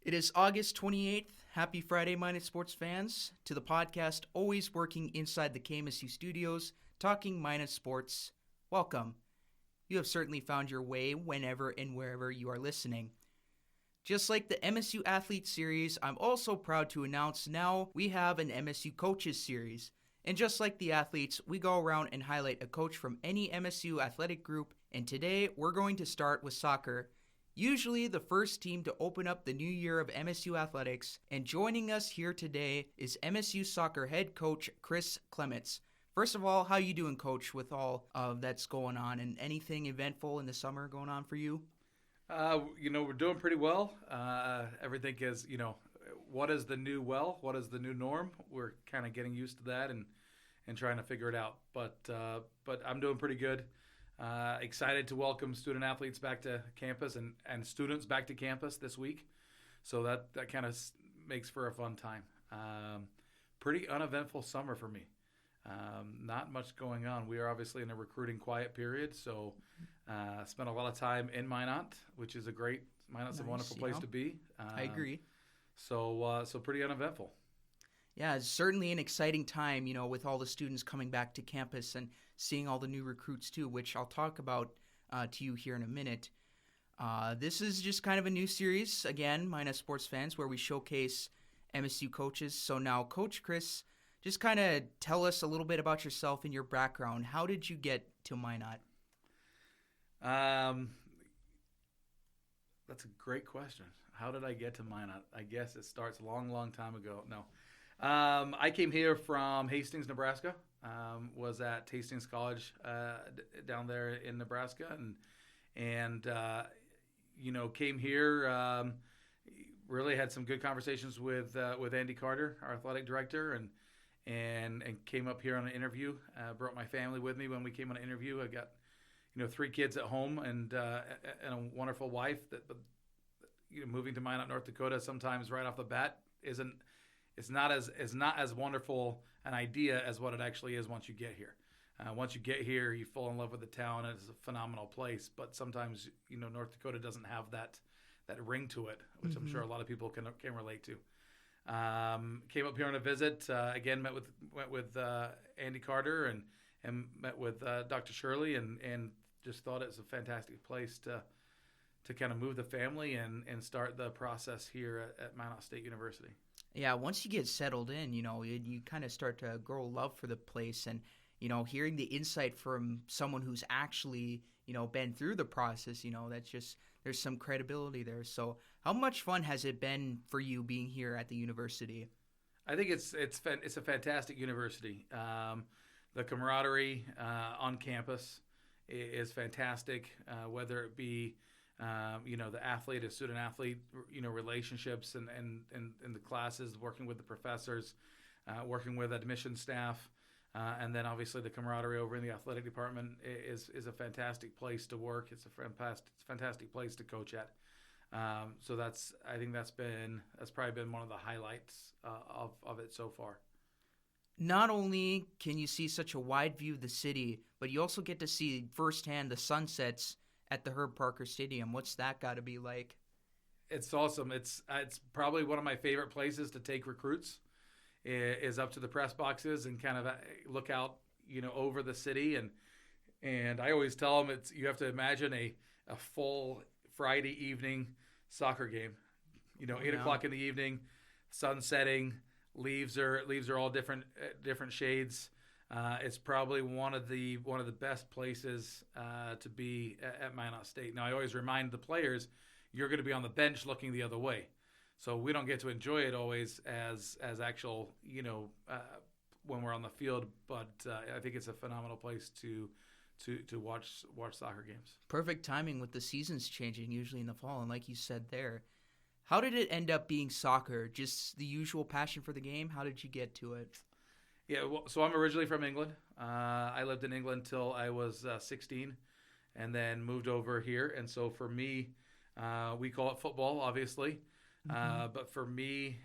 It is August 28th. Happy Friday, Minot sports fans. To the podcast, always working inside the KMSU studios, talking Minot sports. Welcome. You have certainly found your way whenever and wherever you are listening. Just like the MSU Athlete Series, I'm also proud to announce now we have an MSU Coaches Series. And just like the athletes, we go around and highlight a coach from any MSU athletic group. And today, we're going to start with soccer. Usually the first team to open up the new year of MSU athletics, and joining us here today is MSU soccer head coach Chris Clements. First of all, how you doing, Coach, with all of that's going on, and anything eventful in the summer going on for you? We're doing pretty well. Everything is, what is the new what is the new norm? We're kind of getting used to that and trying to figure it out. But I'm doing pretty good. Excited to welcome student athletes back to campus and students back to campus this week. So that kind of makes for a fun time. Pretty uneventful summer for me. Not much going on. We are obviously in a recruiting quiet period, so spent a lot of time in Minot, which is Minot's a wonderful place to be. I agree. So pretty uneventful. Yeah, it's certainly an exciting time, with all the students coming back to campus and seeing all the new recruits too, which I'll talk about to you here in a minute. This is just kind of a new series, again, Minot sports fans, where we showcase MSU coaches. So now, Coach Chris, just kind of tell us a little bit about yourself and your background. How did you get to Minot? That's a great question. How did I get to Minot? I guess it starts a long, long time ago. No. I came here from Hastings, Nebraska. Was at Hastings College down there in Nebraska, and came here. Really had some good conversations with Andy Carter, our athletic director, and came up here on an interview. Brought my family with me when we came on an interview. I got 3 kids at home and a wonderful wife. That moving to Minot, North Dakota, sometimes right off the bat It's not as wonderful an idea as what it actually is once you get here. Once you get here, you fall in love with the town, and it's a phenomenal place. But sometimes, North Dakota doesn't have that ring to it, which I'm sure a lot of people can relate to. Came up here on a visit. Again, went with Andy Carter and met with Dr. Shirley, and just thought it was a fantastic place to kind of move the family and start the process here at Minot State University. Yeah, once you get settled in, you kind of start to grow a love for the place. And, hearing the insight from someone who's actually, been through the process, that's just, there's some credibility there. So how much fun has it been for you being here at the university? I think it's a fantastic university. The camaraderie on campus is fantastic, whether it be the athlete and student athlete, relationships and the classes, working with the professors, working with admission staff, and then obviously the camaraderie over in the athletic department is a fantastic place to work. It's a fantastic place to coach at. So I think that's probably been one of the highlights of it so far. Not only can you see such a wide view of the city, but you also get to see firsthand the sunsets at the Herb Parker Stadium. What's that got to be like? It's awesome. It's probably one of my favorite places to take recruits is up to the press boxes and kind of look out, over the city. And I always tell them you have to imagine a full Friday evening soccer game, 8 o'clock in the evening, sun setting, leaves are all different shades. It's probably one of the best places to be at Minot State. Now, I always remind the players, you're going to be on the bench looking the other way, so we don't get to enjoy it always as actual, when we're on the field. But I think it's a phenomenal place to watch soccer games. Perfect timing with the seasons changing, usually in the fall, and like you said there. How did it end up being soccer? Just the usual passion for the game? How did you get to it? Yeah, so I'm originally from England. I lived in England till I was 16 and then moved over here. And so for me, we call it football, obviously. But for me,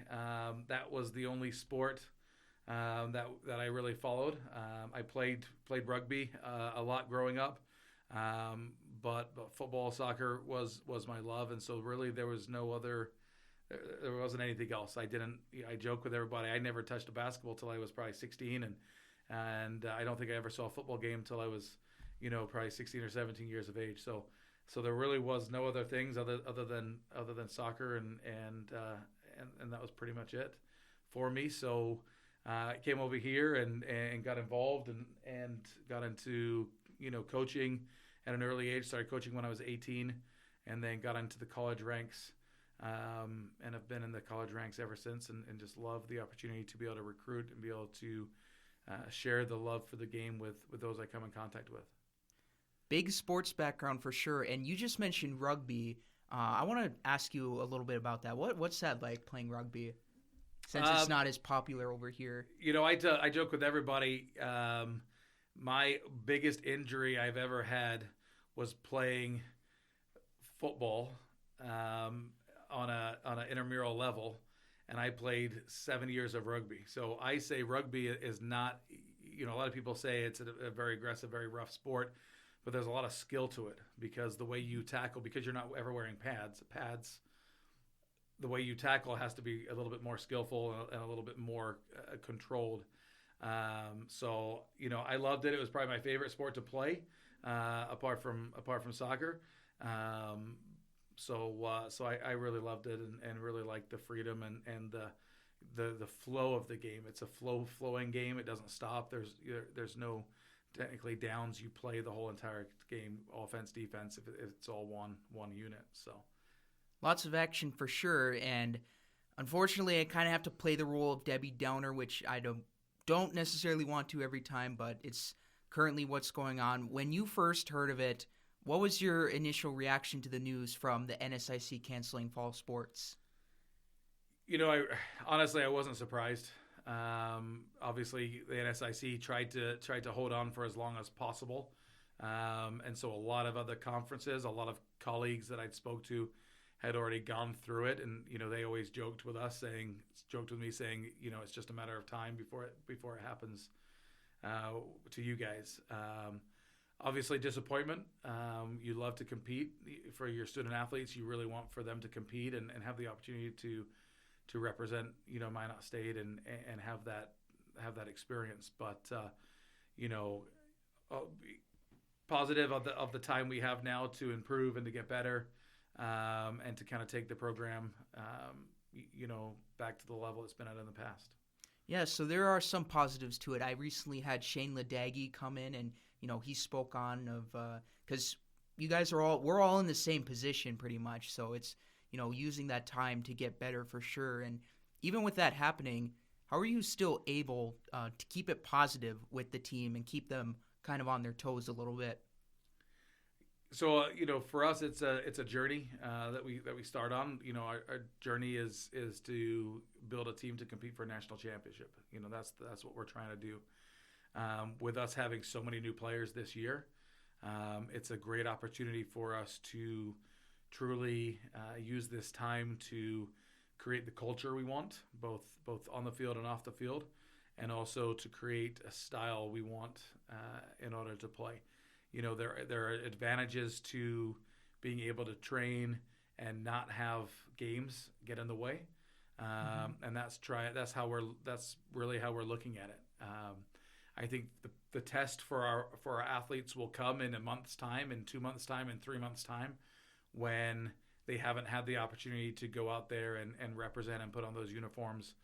that was the only sport that I really followed. I played rugby a lot growing up. But football, soccer was my love. And so really there was no other there wasn't anything else. I joke with everybody. I never touched a basketball till I was probably 16, and I don't think I ever saw a football game till I was, probably 16 or 17 years of age. So there really was no other things other than soccer, and that was pretty much it for me. So I came over here and got involved and got into coaching at an early age. Started coaching when I was 18, and then got into the college ranks, and have been in the college ranks ever since, and just love the opportunity to be able to recruit and be able to share the love for the game with those I come in contact with. Big sports background for sure. And you just mentioned rugby. I want to ask you a little bit about that. What's that like, playing rugby, since it's not as popular over here? I joke with everybody. My biggest injury I've ever had was playing football on an intramural level, and I played 7 years of rugby. So I say rugby is not, a lot of people say it's a very aggressive, very rough sport, but there's a lot of skill to it, because the way you tackle, because you're not ever wearing pads, the way you tackle has to be a little bit more skillful and a little bit more controlled. So I loved it. It was probably my favorite sport to play, apart from soccer. So I really loved it, and really liked the freedom and the flow of the game. It's a flowing game. It doesn't stop. There's no technically downs. You play the whole entire game, offense, defense. If it's all one unit. So lots of action for sure. And unfortunately, I kind of have to play the role of Debbie Downer, which I don't necessarily want to every time, but it's currently what's going on. When you first heard of it, what was your initial reaction to the news from the NSIC canceling fall sports? Honestly, I wasn't surprised. Obviously, the NSIC tried to hold on for as long as possible, and so a lot of other conferences, a lot of colleagues that I'd spoke to, had already gone through it, and they always joked with me saying, it's just a matter of time before it happens to you guys. Obviously, disappointment. You love to compete for your student athletes. You really want for them to compete and have the opportunity to represent Minot State and have that experience. But positive of the time we have now to improve and to get better, and to kind of take the program back to the level it's been at in the past. Yeah, so there are some positives to it. I recently had Shane Ladaghi come in, and he spoke on of because you guys we're all in the same position pretty much. So it's using that time to get better for sure. And even with that happening, how are you still able to keep it positive with the team and keep them kind of on their toes a little bit? So for us, it's a journey that we start on. Our journey is to build a team to compete for a national championship. That's what we're trying to do. With us having so many new players this year, it's a great opportunity for us to truly use this time to create the culture we want, both on the field and off the field, and also to create a style we want in order to play. There are advantages to being able to train and not have games get in the way, and that's really how we're looking at it. I think the test for our athletes will come in a month's time, in 2 months' time, in 3 months' time, when they haven't had the opportunity to go out there and represent and put on those uniforms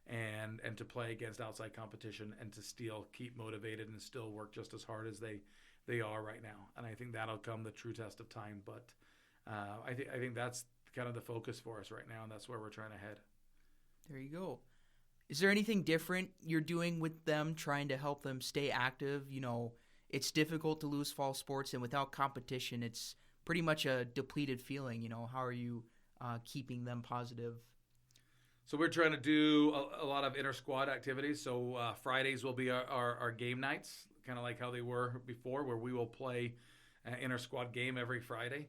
and to play against outside competition, and to still keep motivated and still work just as hard as they are right now. And I think that'll come the true test of time. But I think that's kind of the focus for us right now, and that's where we're trying to head. There you go. Is there anything different you're doing with them, trying to help them stay active? It's difficult to lose fall sports, and without competition, it's pretty much a depleted feeling. How are you keeping them positive? So we're trying to do a lot of inter-squad activities. So Fridays will be our game nights, kind of like how they were before, where we will play an inter-squad game every Friday,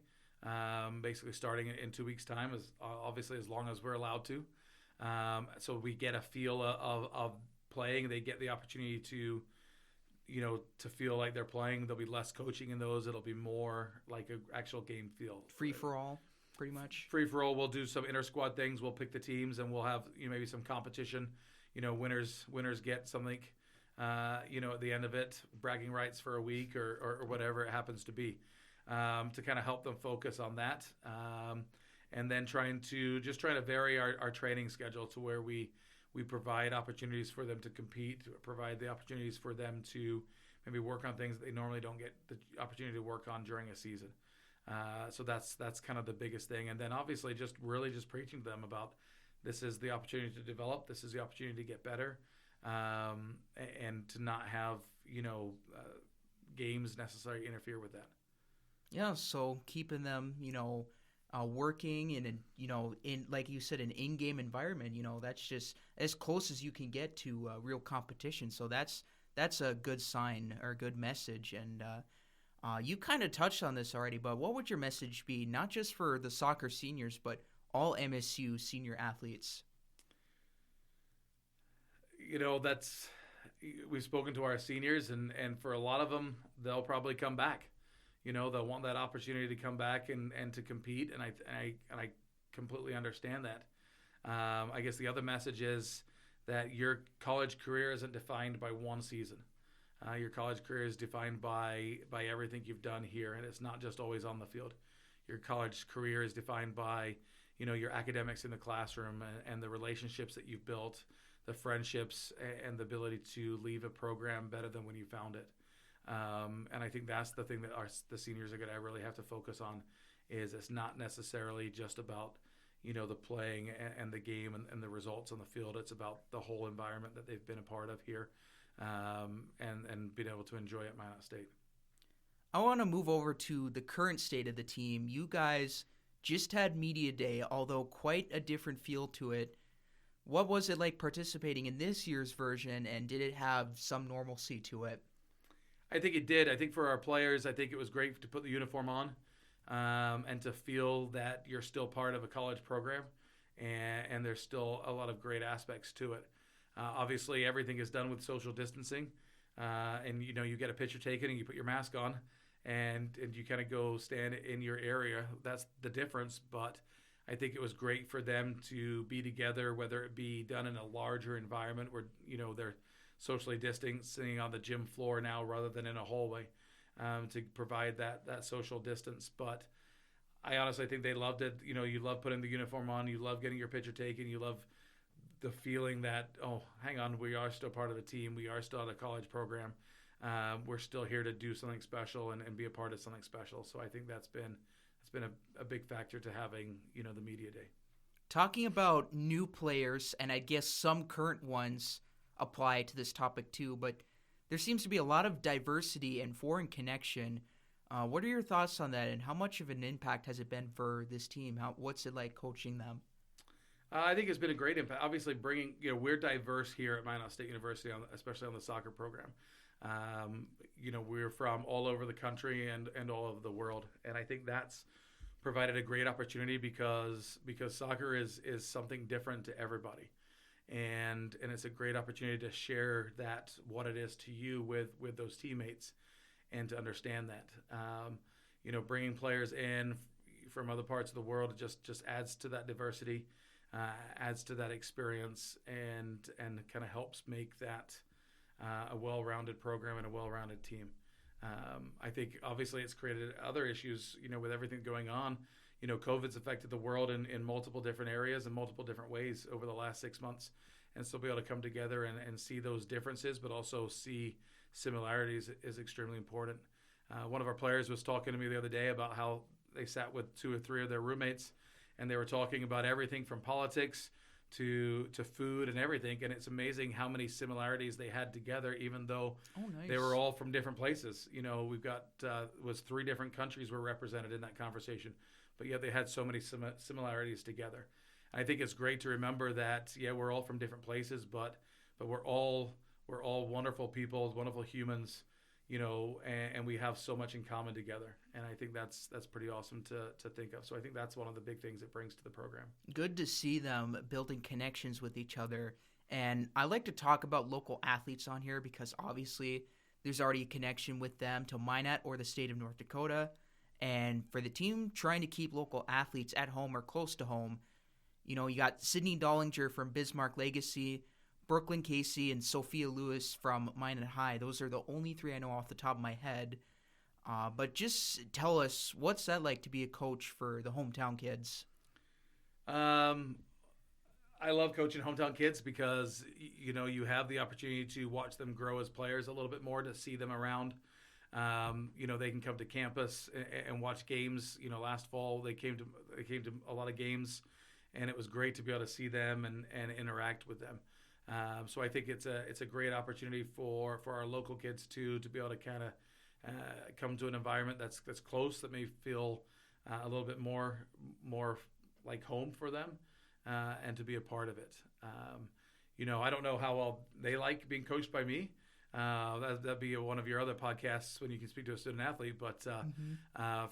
basically starting in 2 weeks' time, obviously as long as we're allowed to. So we get a feel of playing. They get the opportunity to feel like they're playing. There'll be less coaching in those. It'll be more like an actual game feel. Free for all? pretty much? Free for all. We'll do some inter squad things. We'll pick the teams, and we'll have maybe some competition. Winners get something. At the end of it, bragging rights for a week or whatever it happens to be, to kind of help them focus on that. And then trying to vary our training schedule to where we provide opportunities for them to compete, provide the opportunities for them to maybe work on things that they normally don't get the opportunity to work on during a season. So that's kind of the biggest thing. And then obviously just preaching to them about this is the opportunity to develop, this is the opportunity to get better, and to not have, games necessarily interfere with that. Yeah, so keeping them, working in like you said, an in-game environment, that's just as close as you can get to real competition. So that's a good sign or a good message. And you kind of touched on this already, but what would your message be, not just for the soccer seniors, but all MSU senior athletes? We've spoken to our seniors, and for a lot of them, they'll probably come back. They'll want that opportunity to come back and to compete, and I completely understand that. I guess the other message is that your college career isn't defined by one season. Your college career is defined by everything you've done here, and it's not just always on the field. Your college career is defined by your academics in the classroom and the relationships that you've built, the friendships, and the ability to leave a program better than when you found it. And I think that's the thing that the seniors are going to really have to focus on. Is it's not necessarily just about the playing and the game and the results on the field. It's about the whole environment that they've been a part of here, and being able to enjoy at Minot State. I want to move over to the current state of the team. You guys just had media day, although quite a different feel to it. What was it like participating in this year's version, and did it have some normalcy to it? I think it did. I think for our players, I think it was great to put the uniform on, and to feel that you're still part of a college program, and there's still a lot of great aspects to it. Obviously, everything is done with social distancing, and you get a picture taken and you put your mask on, and you kind of go stand in your area. That's the difference, but I think it was great for them to be together, whether it be done in a larger environment where they're socially distancing on the gym floor now rather than in a hallway, to provide that social distance. But I honestly think they loved it. You love putting the uniform on, you love getting your picture taken, you love the feeling that, oh, hang on, we are still part of the team, we are still at a college program, we're still here to do something special and be a part of something special. So I think that's been a big factor to having the media day. Talking about new players, and I guess some current ones apply to this topic too, but there seems to be a lot of diversity and foreign connection. What are your thoughts on that, and how much of an impact has it been for this team? What's it like coaching them? I think it's been a great impact. Obviously, bringing we're diverse here at Minot State University, especially on the soccer program. We're from all over the country and all over the world, and I think that's provided a great opportunity because soccer is something different to everybody. And it's a great opportunity to share that, what it is to you with those teammates, and to understand that. Bringing players in from other parts of the world just adds to that diversity, adds to that experience, and kind of helps make that a well-rounded program and a well-rounded team. I think obviously it's created other issues, with everything going on. COVID's affected the world in multiple different areas and multiple different ways over the last 6 months. And so be able to come together and see those differences, but also see similarities is extremely important. One of our players was talking to me the other day about how they sat with 2 or 3 of their roommates, and they were talking about everything from politics to food and everything. And it's amazing how many similarities they had together, even though they were all from different places. We've got was 3 different countries were represented in that conversation, but yet they had so many similarities together. I think it's great to remember that, we're all from different places, but we're all wonderful people, wonderful humans, and we have so much in common together. And I think that's pretty awesome to think of. So I think that's one of the big things it brings to the program. Good to see them building connections with each other. And I like to talk about local athletes on here because obviously there's already a connection with them to Minot or the state of North Dakota. And for the team trying to keep local athletes at home or close to home, you got Sydney Dollinger from Bismarck Legacy, Brooklyn Casey, and Sophia Lewis from Minot High. Those are the only three I know off the top of my head. But just tell us, what's that like to be a coach for the hometown kids? I love coaching hometown kids because, you have the opportunity to watch them grow as players a little bit more, to see them around. They can come to campus and watch games. Last fall they came to a lot of games, and it was great to be able to see them and interact with them. So I think it's a great opportunity for our local kids to be able to kind of come to an environment that's close, that may feel a little bit more like home for them, and to be a part of it. I don't know how well they like being coached by me. That'd be one of your other podcasts when you can speak to a student athlete. But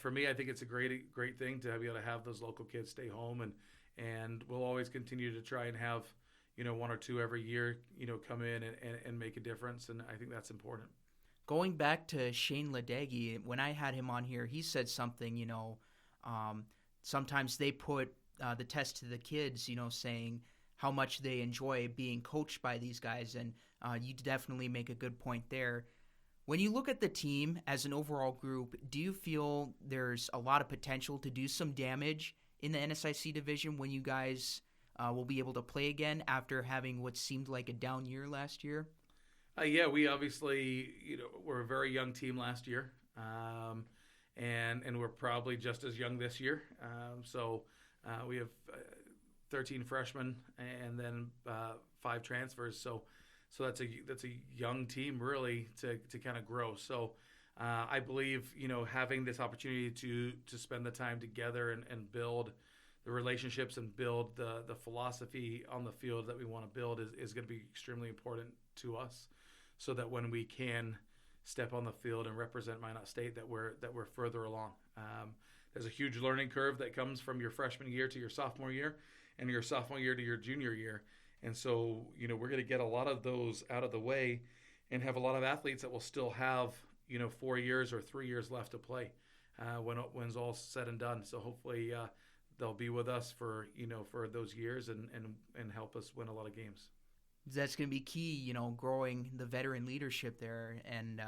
for me, I think it's a great thing to be able to have those local kids stay home, and we'll always continue to try and have one or two every year come in and make a difference, and I think that's important. Going back to Shane Ladegi, when I had him on here, he said something, sometimes they put the test to the kids, saying how much they enjoy being coached by these guys. And you definitely make a good point there. When you look at the team as an overall group, do you feel there's a lot of potential to do some damage in the NSIC division when you guys will be able to play again after having what seemed like a down year last year? Yeah, we obviously, we're a very young team last year, and we're probably just as young this year. So we have 13 freshmen and then 5 transfers. So that's a young team really to kind of grow. So I believe having this opportunity to spend the time together and build the relationships and build the philosophy on the field that we want to build is going to be extremely important to us, so that when we can step on the field and represent Minot State, that we're further along. There's a huge learning curve that comes from your freshman year to your sophomore year, and your sophomore year to your junior year. And so, we're going to get a lot of those out of the way and have a lot of athletes that will still have, 4 years or 3 years left to play when it's all said and done. So hopefully they'll be with us for those years and help us win a lot of games. That's going to be key, growing the veteran leadership there. And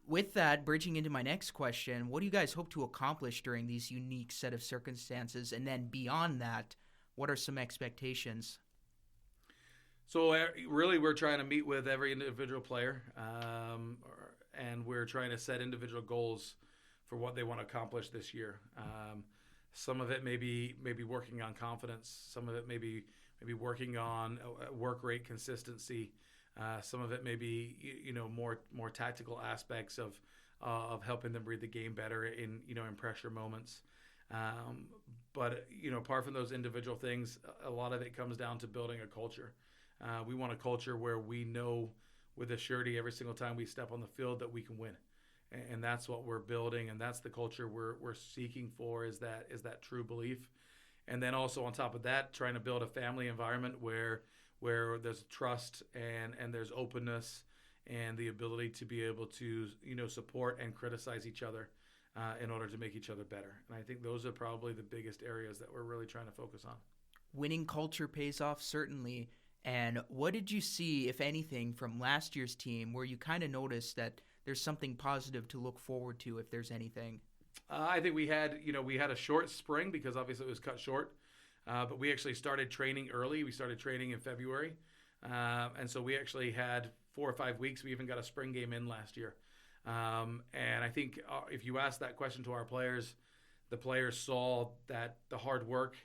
with that, bridging into my next question, what do you guys hope to accomplish during these unique set of circumstances? And then beyond that, what are some expectations? So really, we're trying to meet with every individual player, and we're trying to set individual goals for what they want to accomplish this year. Some of it may be working on confidence. Some of it may be working on work rate consistency. Some of it may be more tactical aspects of helping them read the game better in pressure moments. But apart from those individual things, a lot of it comes down to building a culture. We want a culture where we know with a surety every single time we step on the field that we can win, and that's what we're building, and that's the culture we're seeking for, is that true belief. And then also on top of that, trying to build a family environment where there's trust and there's openness and the ability to be able to support and criticize each other in order to make each other better. And I think those are probably the biggest areas that we're really trying to focus on. Winning culture pays off, certainly. And what did you see, if anything, from last year's team where you kind of noticed that there's something positive to look forward to, if there's anything? I think we had a short spring because obviously it was cut short, but we actually started training early. We started training in February, and so we actually had 4 or 5 weeks. We even got a spring game in last year, and I think if you ask that question to our players, the players saw that the hard work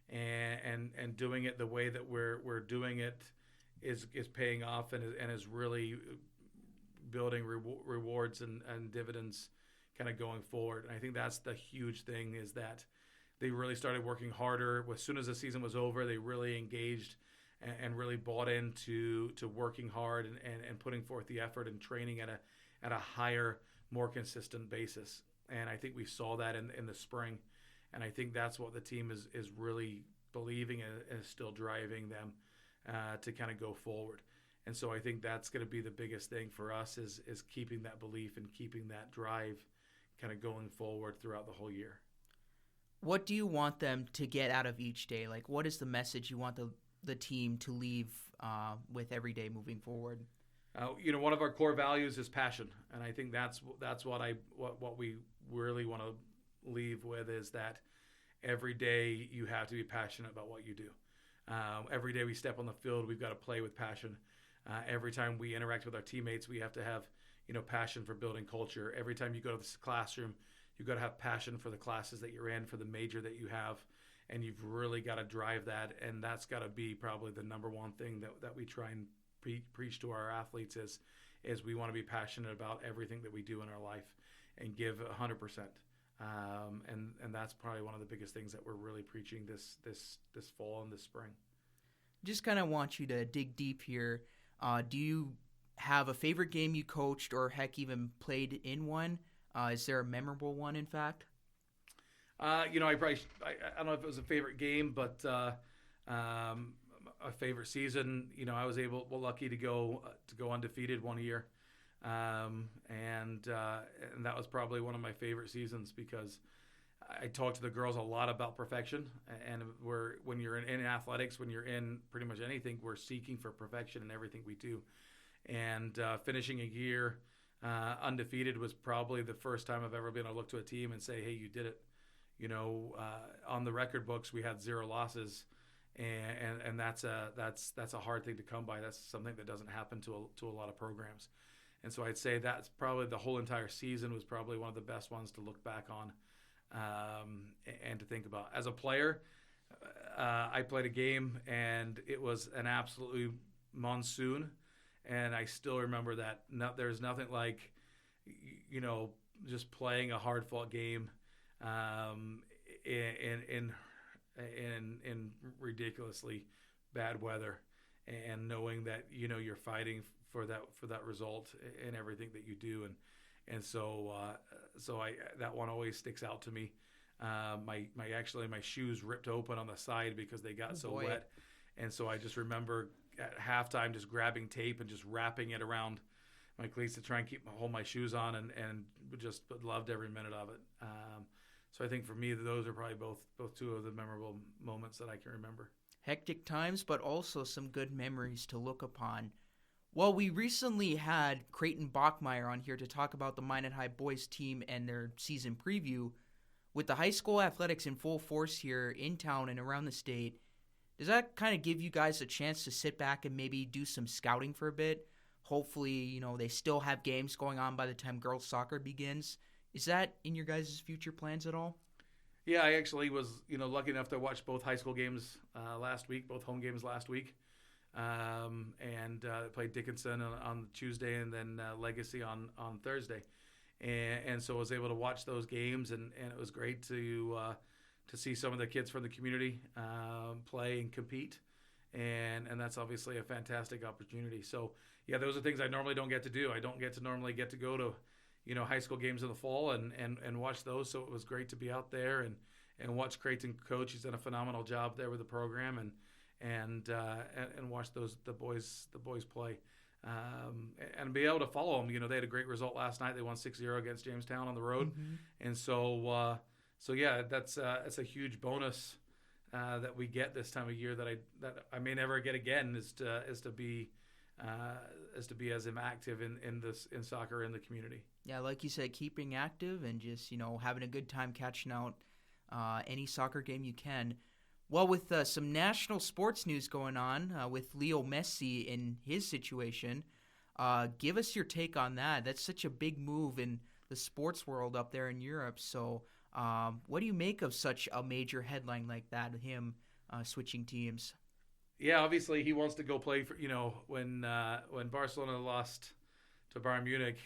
and doing it the way that we're doing it is paying off and is really building rewards and dividends kind of going forward. And I think that's the huge thing, is that they really started working harder. As soon as the season was over, they really engaged and really bought into working hard and putting forth the effort and training at a higher, more consistent basis. And I think we saw that in the spring. And I think that's what the team is really believing and is still driving them to kind of go forward. And so I think that's going to be the biggest thing for us is keeping that belief and keeping that drive kind of going forward throughout the whole year. What do you want them to get out of each day? Like, what is the message you want the team to leave with every day moving forward? One of our core values is passion, and I think that's what we really want to leave with, is that every day you have to be passionate about what you do. Every day we step on the field, we've got to play with passion. Every time we interact with our teammates, we have to have passion for building culture. Every time you go to the classroom, you've got to have passion for the classes that you're in, for the major that you have, and you've really got to drive that. And that's got to be probably the number one thing that we try and preach to our athletes is we want to be passionate about everything that we do in our life and give 100%. And that's probably one of the biggest things that we're really preaching this fall and this spring. Just kind of want you to dig deep here. Do you have a favorite game you coached, or heck, even played in one? Is there a memorable one, in fact? I don't know if it was a favorite game, but a favorite season. I was lucky to go undefeated one year, and that was probably one of my favorite seasons, because I talked to the girls a lot about perfection, and when you're in athletics, when you're in pretty much anything, we're seeking for perfection in everything we do, and finishing a year undefeated was probably the first time I've ever been able to look to a team and say, hey, you did it. On the record books, we had 0 losses, and that's a hard thing to come by. That's something that doesn't happen to a lot of programs. And so I'd say that's probably the whole entire season was probably one of the best ones to look back on and to think about. As a player, I played a game, and it was an absolute monsoon. And I still remember that. There's nothing like, just playing a hard-fought game in ridiculously bad weather, and knowing that you're fighting for that result in everything that you do, and so that one always sticks out to me. My shoes ripped open on the side because they got wet, and so I just remember at halftime just grabbing tape and just wrapping it around my cleats to try and hold my shoes on, and just loved every minute of it. So I think for me, those are probably both two of the memorable moments that I can remember. Hectic times, but also some good memories to look upon. Well, we recently had Creighton Bachmeyer on here to talk about the Minot High boys team and their season preview. With the high school athletics in full force here in town and around the state, does that kind of give you guys a chance to sit back and maybe do some scouting for a bit? Hopefully, they still have games going on by the time girls soccer begins. Is that in your guys' future plans at all? Yeah, I actually was, lucky enough to watch both high school games last week, both home games last week. And played Dickinson on Tuesday, and then Legacy on Thursday. And so I was able to watch those games, and it was great to see some of the kids from the community play and compete. And that's obviously a fantastic opportunity. So, yeah, those are things I normally don't get to do. I don't normally get to go to, high school games in the fall and watch those. So it was great to be out there and watch Creighton coach. He's done a phenomenal job there with the program, and watch the boys play, and be able to follow them. They had a great result last night. They won 6-0 against Jamestown on the road, and so yeah, that's a huge bonus that we get this time of year that I may never get again, is to be as active in soccer in the community. Yeah, like you said, keeping active and just having a good time catching out any soccer game you can. Well, with some national sports news going on with Leo Messi in his situation, give us your take on that. That's such a big move in the sports world up there in Europe. So what do you make of such a major headline like that, him switching teams? Yeah, obviously he wants to go play for, when Barcelona lost to Bayern Munich,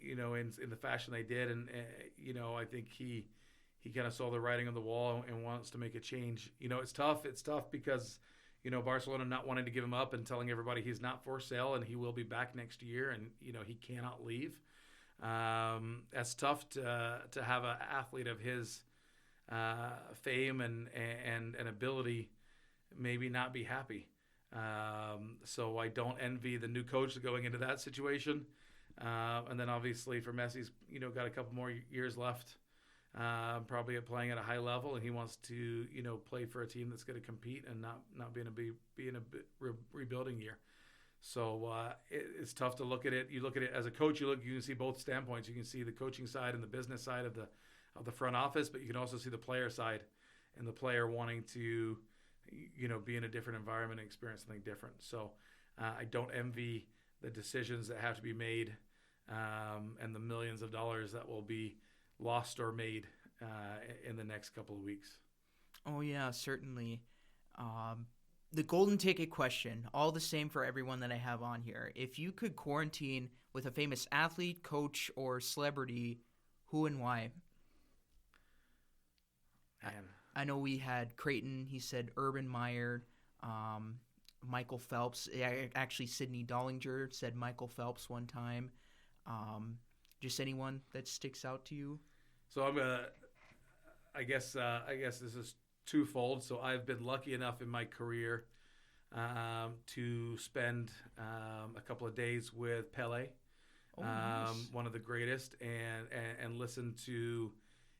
in the fashion they did. And, I think he kind of saw the writing on the wall and wants to make a change. It's tough. It's tough because, Barcelona not wanting to give him up and telling everybody he's not for sale and he will be back next year, and, he cannot leave. That's tough to have an athlete of his fame and ability maybe not be happy. So I don't envy the new coach going into that situation. And then obviously for Messi's, got a couple more years left, probably playing at a high level, and he wants to, play for a team that's going to compete and not be in a rebuilding year. So it's tough to look at it. You look at it as a coach. You can see both standpoints. You can see the coaching side and the business side of the front office, but you can also see the player side and the player wanting to, be in a different environment and experience something different. So I don't envy the decisions that have to be made and the millions of dollars that will be lost or made in the next couple of weeks. Oh, yeah, certainly. The golden ticket question, all the same for everyone that I have on here. If you could quarantine with a famous athlete, coach, or celebrity, who and why? Man. I know we had Creighton. He said Urban Meyer, Michael Phelps. Actually, Sidney Dollinger said Michael Phelps one time. Just anyone that sticks out to you? So I guess this is twofold. So I've been lucky enough in my career to spend a couple of days with Pele, Nice. one of the greatest, and listen to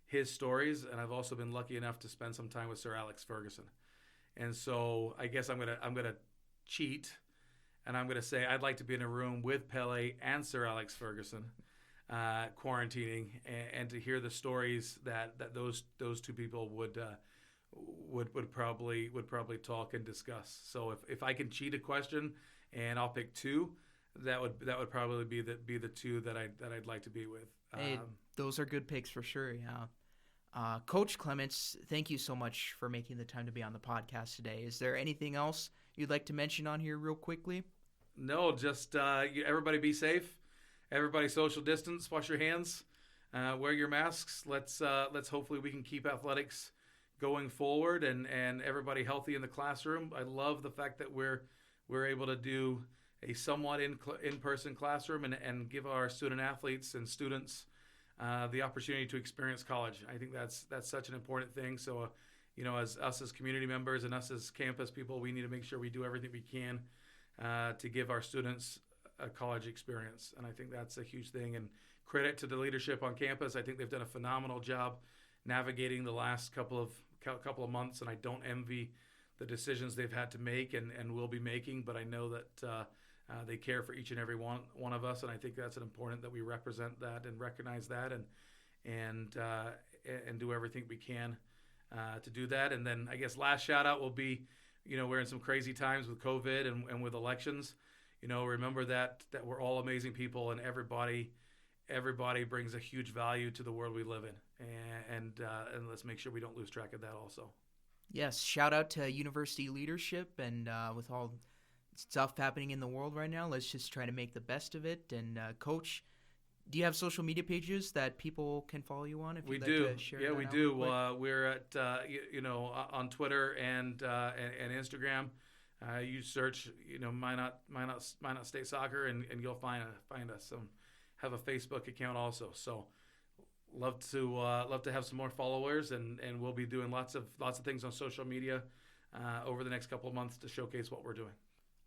his stories. And I've also been lucky enough to spend some time with Sir Alex Ferguson. And so I guess I'm gonna cheat, and I'm gonna say I'd like to be in a room with Pele and Sir Alex Ferguson, quarantining, and to hear the stories that those two people would probably talk and discuss. So if I can cheat a question and I'll pick two, that would probably be the two that I'd like to be with. Hey, those are good picks for sure. Yeah. Coach Clements, thank you so much for making the time to be on the podcast today. Is there anything else you'd like to mention on here real quickly? No, just everybody be safe. Everybody social distance, wash your hands, wear your masks. Let's hopefully we can keep athletics going forward and everybody healthy in the classroom. I love the fact that we're able to do a somewhat in-person classroom and give our student athletes and students the opportunity to experience college. I think that's such an important thing. So, as us as community members and us as campus people, we need to make sure we do everything we can to give our students a college experience. And I think that's a huge thing. And credit to the leadership on campus. I think they've done a phenomenal job navigating the last couple of months, and I don't envy the decisions they've had to make and will be making. But I know that they care for each and every one of us, and I think that's important that we represent that and recognize that and do everything we can to do that. And then I guess last shout out will be, we're in some crazy times with COVID and with elections. Remember that we're all amazing people, and everybody brings a huge value to the world we live in, and let's make sure we don't lose track of that also. Yes, shout out to university leadership, and with all stuff happening in the world right now, let's just try to make the best of it. And Coach, do you have social media pages that people can follow you on? If we you'd do, like to share yeah, that we out do. real quick? We're at on Twitter and Instagram. You search Minot State Soccer, and you'll find us. Have a Facebook account also. So love to have some more followers, and we'll be doing lots of things on social media over the next couple of months to showcase what we're doing.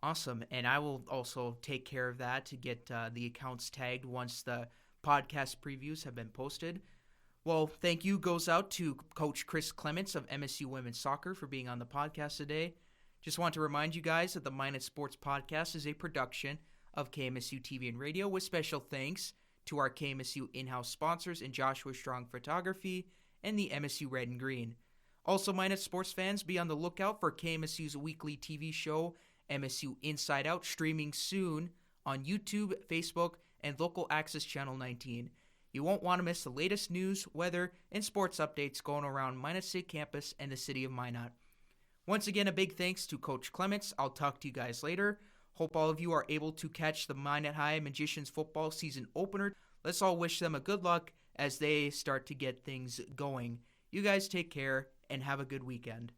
Awesome. And I will also take care of that to get the accounts tagged once the podcast previews have been posted. Well, thank you goes out to Coach Chris Clements of MSU Women's Soccer for being on the podcast today. Just want to remind you guys that the Minot Sports Podcast is a production of KMSU TV and Radio, with special thanks to our KMSU in-house sponsors in Joshua Strong Photography and the MSU Red and Green. Also, Minot sports fans, be on the lookout for KMSU's weekly TV show, MSU Inside Out, streaming soon on YouTube, Facebook, and local access channel 19. You won't want to miss the latest news, weather, and sports updates going around Minot State Campus and the city of Minot. Once again, a big thanks to Coach Clements. I'll talk to you guys later. Hope all of you are able to catch the Minot High Magicians football season opener. Let's all wish them a good luck as they start to get things going. You guys take care and have a good weekend.